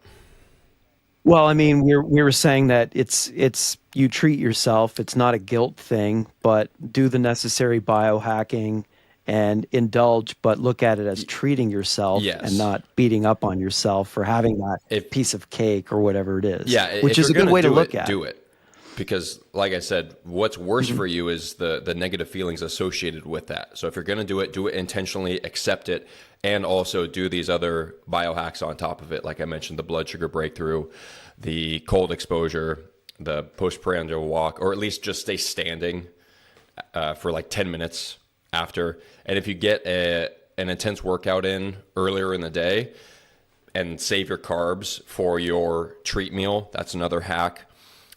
Well, I mean, we were saying that it's you treat yourself. It's not a guilt thing, but do the necessary biohacking and indulge, but look at it as treating yourself Yes. and not beating up on yourself for having that piece of cake or whatever it is. Yeah, which is a good way to look at it. Do it. Because, like I said, what's worse for you is the negative feelings associated with that. So if you're going to do it intentionally, accept it, and also do these other biohacks on top of it. Like I mentioned, the blood sugar breakthrough, the cold exposure, the postprandial walk, or at least just stay standing for like 10 minutes after. And if you get an intense workout in earlier in the day and save your carbs for your treat meal, that's another hack.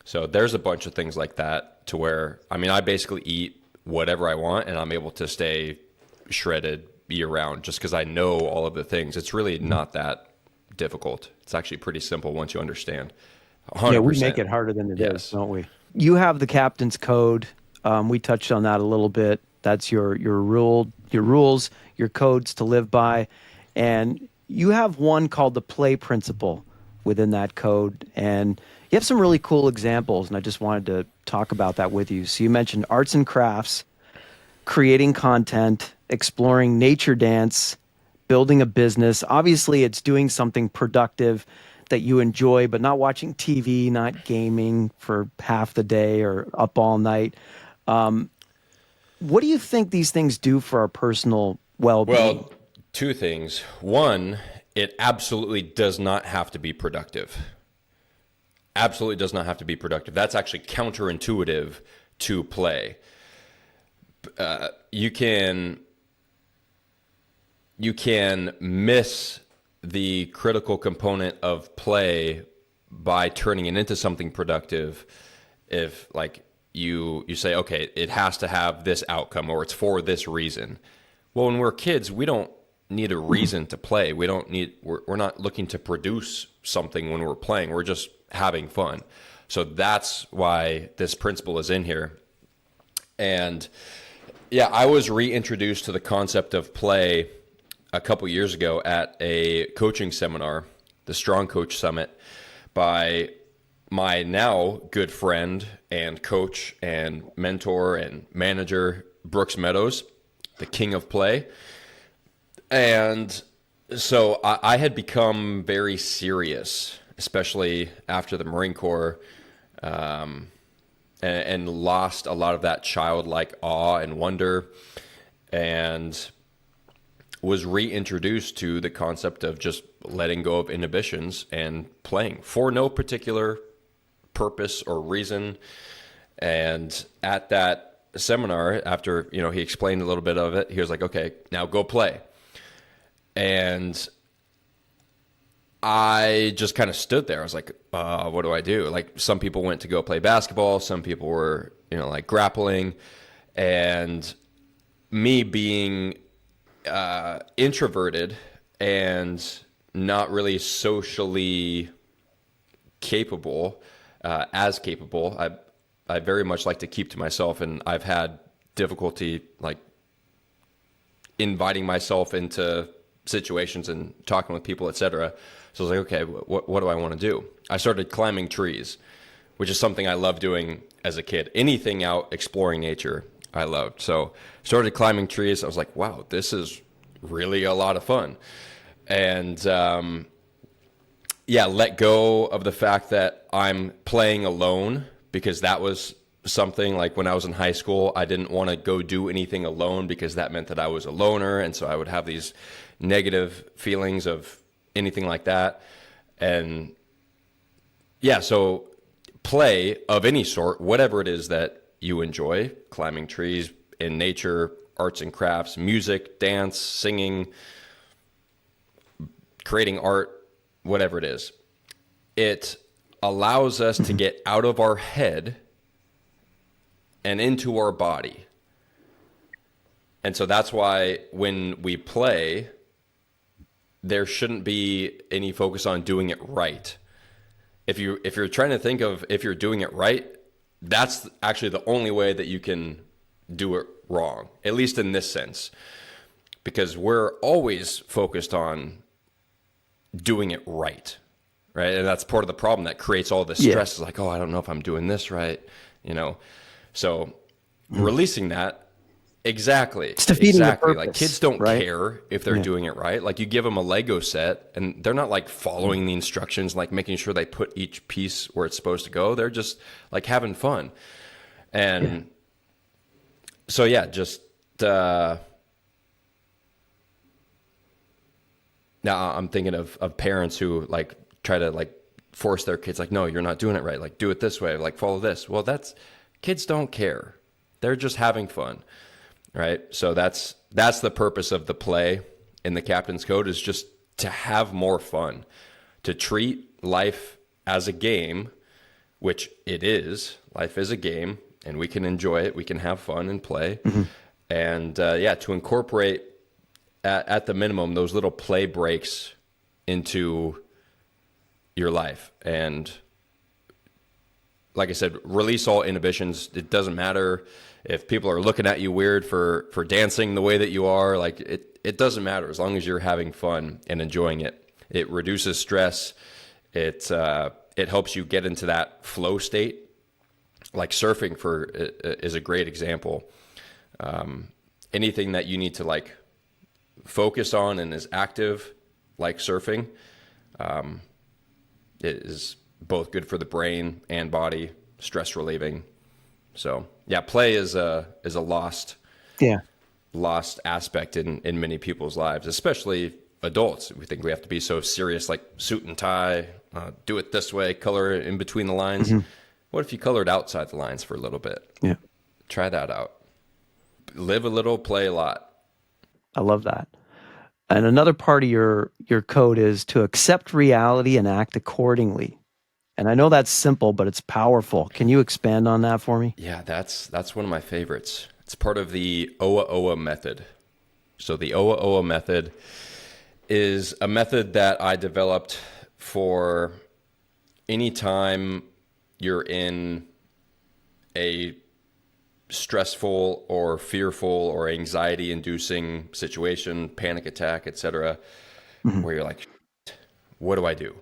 So there's a bunch of things like that to where, I mean, I basically eat whatever I want and I'm able to stay shredded year round just because I know all of the things. It's really not that difficult. It's actually pretty simple once you understand. 100%. Yeah, we make it harder than it is, don't we? You have the captain's code. We touched on that a little bit. That's your rules, your codes to live by. And you have one called the play principle within that code. And you have some really cool examples, and I just wanted to talk about that with you. So you mentioned arts and crafts, creating content, exploring nature dance, building a business. Obviously, it's doing something productive that you enjoy, but not watching TV, not gaming for half the day or up all night. What do you think these things do for our personal well-being? Well, two things. One, it absolutely does not have to be productive. Absolutely does not have to be productive. That's actually counterintuitive to play. You can miss the critical component of play by turning it into something productive if like you say, okay, it has to have this outcome or it's for this reason. Well, when we're kids, we don't need a reason to play. We're not looking to produce something when we're playing. We're just having fun. So that's why this principle is in here. And yeah, I was reintroduced to the concept of play a couple years ago at a coaching seminar, the Strong Coach Summit, by my now good friend and coach and mentor and manager, Brooks Meadows, the king of play. And so I had become very serious, especially after the Marine Corps, and lost a lot of that childlike awe and wonder, and was reintroduced to the concept of just letting go of inhibitions and playing for no particular purpose or reason. And at that seminar, after he explained a little bit of it, he was like, okay, now go play. And I just kind of stood there. I was like, what do I do? Like, some people went to go play basketball. Some people were, like grappling. And me being introverted and not really socially capable, as capable, I very much like to keep to myself. And I've had difficulty, like, inviting myself into situations and talking with people, etc. So I was like, okay, what do I want to do? I started climbing trees, which is something I loved doing as a kid. Anything out exploring nature, I loved. So started climbing trees. I was like, wow, this is really a lot of fun. And let go of the fact that I'm playing alone, because that was something like when I was in high school, I didn't want to go do anything alone because that meant that I was a loner. And so I would have these negative feelings of anything like that. And so play of any sort, whatever it is that you enjoy, climbing trees, in nature, arts and crafts, music, dance, singing, creating art, whatever it is, it allows us to get out of our head and into our body. And so that's why when we play, there shouldn't be any focus on doing it right. If you're trying to think of if you're doing it right, that's actually the only way that you can do it wrong, at least in this sense, because we're always focused on doing it right? And that's part of the problem that creates all this stress. It's like, oh, I don't know if I'm doing this right, So releasing that Exactly. It's defeating the Exactly. Like purpose, kids don't right? care if they're Yeah. doing it right. Like you give them a Lego set and they're not like following the instructions, like making sure they put each piece where it's supposed to go. They're just like having fun. Yeah. And so, yeah, just now I'm thinking of parents who like try to like force their kids like, no, you're not doing it right. Like do it this way, like follow this. Well, kids don't care. They're just having fun. Right. So that's the purpose of the play in the Captain's Code, is just to have more fun, to treat life as a game, which it is. Life is a game and we can enjoy it. We can have fun and play. Mm-hmm. And to incorporate at the minimum those little play breaks into your life. And like I said, release all inhibitions. It doesn't matter if people are looking at you weird for dancing the way that you are. Like it doesn't matter as long as you're having fun and enjoying it. It reduces stress. It helps you get into that flow state. Like surfing is a great example. Anything that you need to like focus on and is active, like surfing, it is both good for the brain and body, stress relieving. So yeah, play is a lost aspect in many people's lives, especially adults. We think we have to be so serious, like suit and tie, do it this way, color in between the lines. Mm-hmm. What if you colored outside the lines for a little bit? Yeah. Try that out. Live a little, play a lot. I love that. And another part of your code is to accept reality and act accordingly. And I know that's simple, but it's powerful. Can you expand on that for me? Yeah, that's one of my favorites. It's part of the OA method. So the OA method is a method that I developed for any time you're in a stressful or fearful or anxiety-inducing situation, panic attack, etc., mm-hmm. where you're like, what do I do?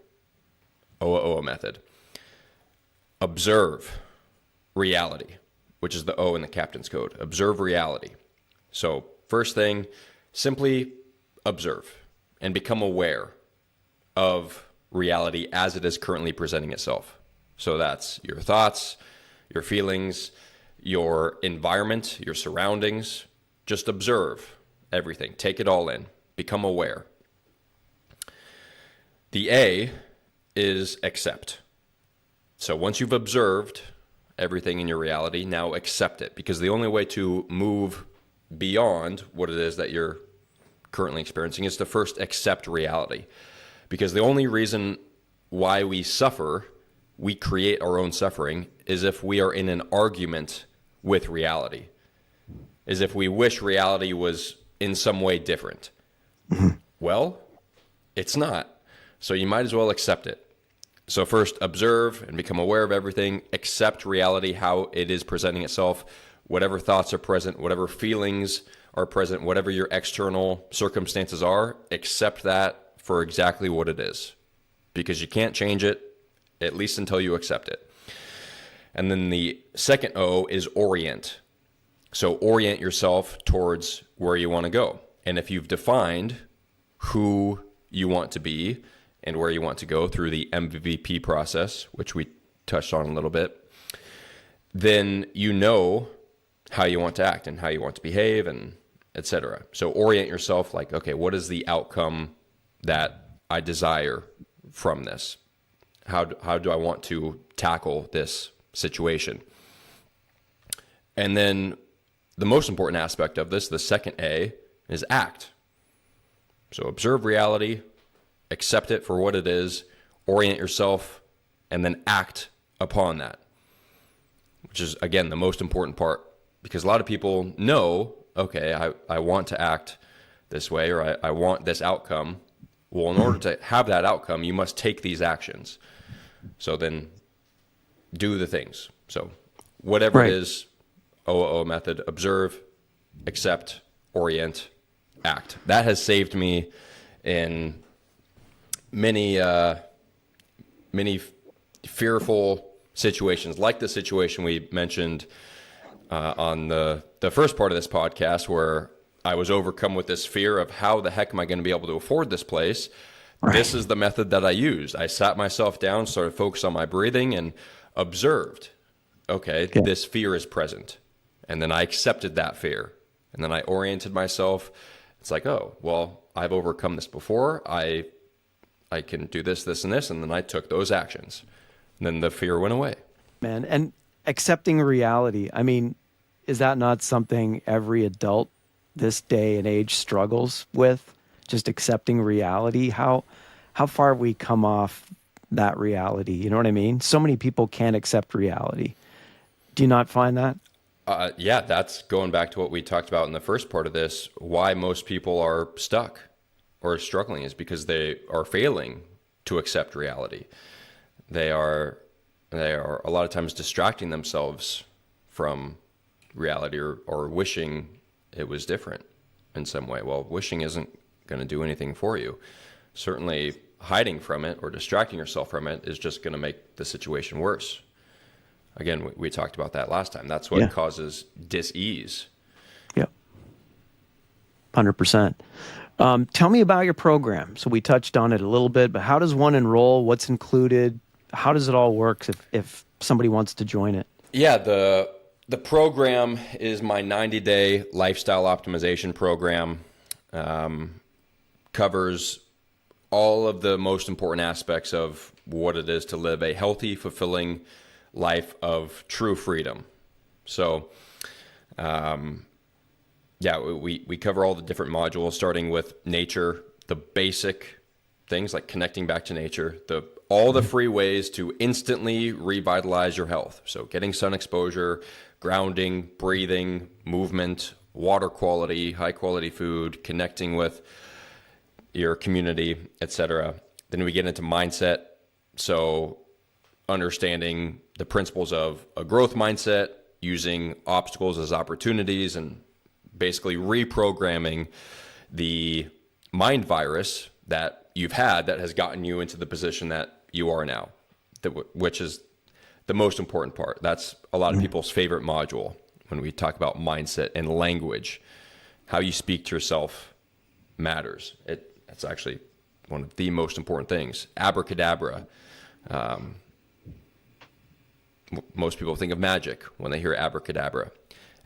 OA method. Observe reality, which is the O in the Captain's Code. Observe reality. So first thing, simply observe and become aware of reality as it is currently presenting itself. So that's your thoughts, your feelings, your environment, your surroundings. Just observe everything. Take it all in. Become aware. The A is accept. So once you've observed everything in your reality, now accept it, because the only way to move beyond what it is that you're currently experiencing is to first accept reality. Because the only reason why we suffer, we create our own suffering, is if we are in an argument with reality, is if we wish reality was in some way different. Mm-hmm. Well, it's not. So you might as well accept it. So first, observe and become aware of everything. Accept reality, how it is presenting itself. Whatever thoughts are present, whatever feelings are present, whatever your external circumstances are, accept that for exactly what it is. Because you can't change it, at least until you accept it. And then the second O is orient. So orient yourself towards where you want to go. And if you've defined who you want to be and where you want to go through the MVP process, which we touched on a little bit, then you know how you want to act and how you want to behave and etc. So orient yourself like, okay, what is the outcome that I desire from this? How do I want to tackle this situation? And then the most important aspect of this, the second A, is act. So observe reality, accept it for what it is, orient yourself, and then act upon that, which is, again, the most important part, because a lot of people know, okay, I want to act this way, or I want this outcome. Well, in order to have that outcome, you must take these actions. So then do the things. So whatever it is, OO method, observe, accept, orient, act. That has saved me in many fearful situations, like the situation we mentioned on the first part of this podcast, where I was overcome with this fear of how the heck am I going to be able to afford this place. Right. This is the method that I used. I sat myself down, started focused on my breathing, and observed, okay, this fear is present. And then I accepted that fear. And then I oriented myself. It's like, oh, well, I've overcome this before. I can do this, this, and this. And then I took those actions. And then the fear went away. Man, and accepting reality. I mean, is that not something every adult this day and age struggles with? Just accepting reality? How far have we come off that reality? You know what I mean? So many people can't accept reality. Do you not find that? Yeah, that's going back to what we talked about in the first part of this. Why most people are stuck or struggling is because they are failing to accept reality. They are a lot of times distracting themselves from reality, or wishing it was different in some way. Well, wishing isn't going to do anything for you. Certainly hiding from it or distracting yourself from it is just going to make the situation worse. Again, we talked about that last time. That's what causes dis-ease. Yep. 100%. Tell me about your program. So we touched on it a little bit, but how does one enroll? What's included? How does it all work if somebody wants to join it? Yeah, the program is my 90-day lifestyle optimization program. Covers all of the most important aspects of what it is to live a healthy, fulfilling life of true freedom. So, we cover all the different modules, starting with nature, the basic things like connecting back to nature, all the free ways to instantly revitalize your health. So getting sun exposure, grounding, breathing, movement, water quality, high quality food, connecting with your community, etc. Then we get into mindset. So understanding the principles of a growth mindset, using obstacles as opportunities, and basically reprogramming the mind virus that you've had that has gotten you into the position that you are now, which is the most important part. That's a lot of people's favorite module when we talk about mindset and language. How you speak to yourself matters. It's actually one of the most important things. Abracadabra. Most people think of magic when they hear abracadabra.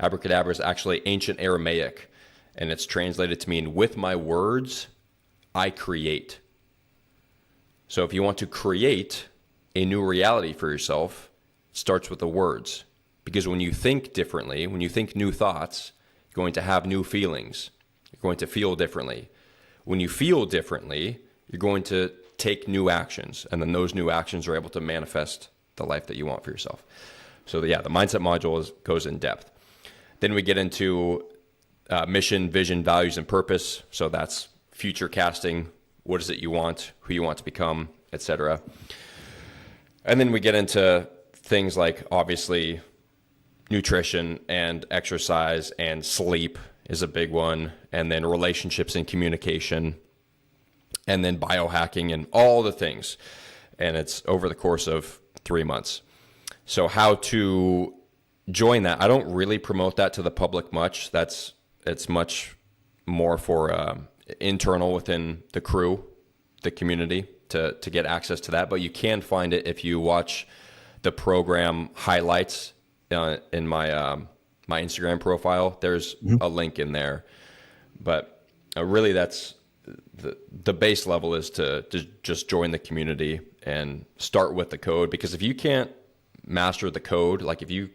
Abracadabra is actually ancient Aramaic, and it's translated to mean, with my words, I create. So if you want to create a new reality for yourself, it starts with the words. Because when you think differently, when you think new thoughts, you're going to have new feelings. You're going to feel differently. When you feel differently, you're going to take new actions, and then those new actions are able to manifest the life that you want for yourself. So the mindset module goes in depth. Then we get into mission, vision, values, and purpose. So that's future casting. What is it you want, who you want to become, etc. And then we get into things like, obviously, nutrition and exercise and sleep is a big one. And then relationships and communication. And then biohacking and all the things. And it's over the course of 3 months. So how to join that? I don't really promote that to the public much. It's much more for internal within the crew, the community, to get access to that. But you can find it if you watch the program highlights in my my Instagram profile. There's a link in there. But really, that's the base level is to just join the community and start with the code. Because if you can't master the code, like if you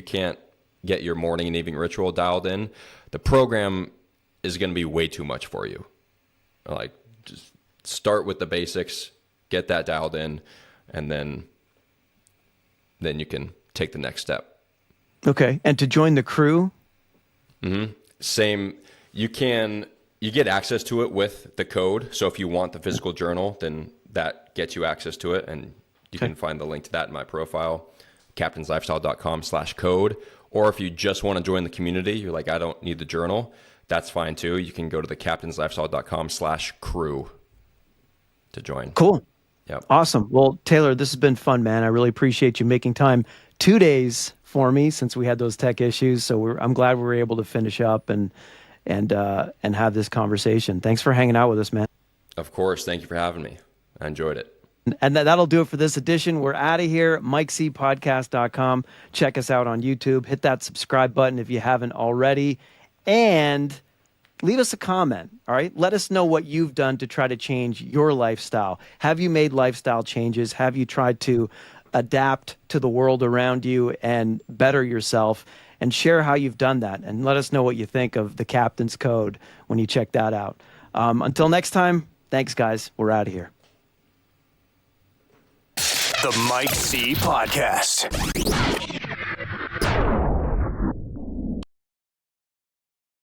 can't get your morning and evening ritual dialed in, the program is going to be way too much for you. Like, just start with the basics, get that dialed in, and then you can take the next step. Okay. And to join the crew? Same. You get access to it with the code. So if you want the physical journal, then that gets you access to it. And you can find the link to that in my profile, captainslifestyle.com/code. Or if you just want to join the community, you're like, I don't need the journal, that's fine too. You can go to the captainslifestyle.com/crew to join. Cool. Yep. Awesome. Well, Taylor, this has been fun, man. I really appreciate you making time 2 days for me since we had those tech issues. So I'm glad we were able to finish up and have this conversation. Thanks for hanging out with us, man. Of course. Thank you for having me. I enjoyed it. And that'll do it for this edition. We're out of here. MikeCPodcast.com. Check us out on YouTube. Hit that subscribe button if you haven't already. And leave us a comment, all right? Let us know what you've done to try to change your lifestyle. Have you made lifestyle changes? Have you tried to adapt to the world around you and better yourself? And share how you've done that. And let us know what you think of the Captain's Code when you check that out. Until next time, thanks, guys. We're out of here. The Mike C. Podcast.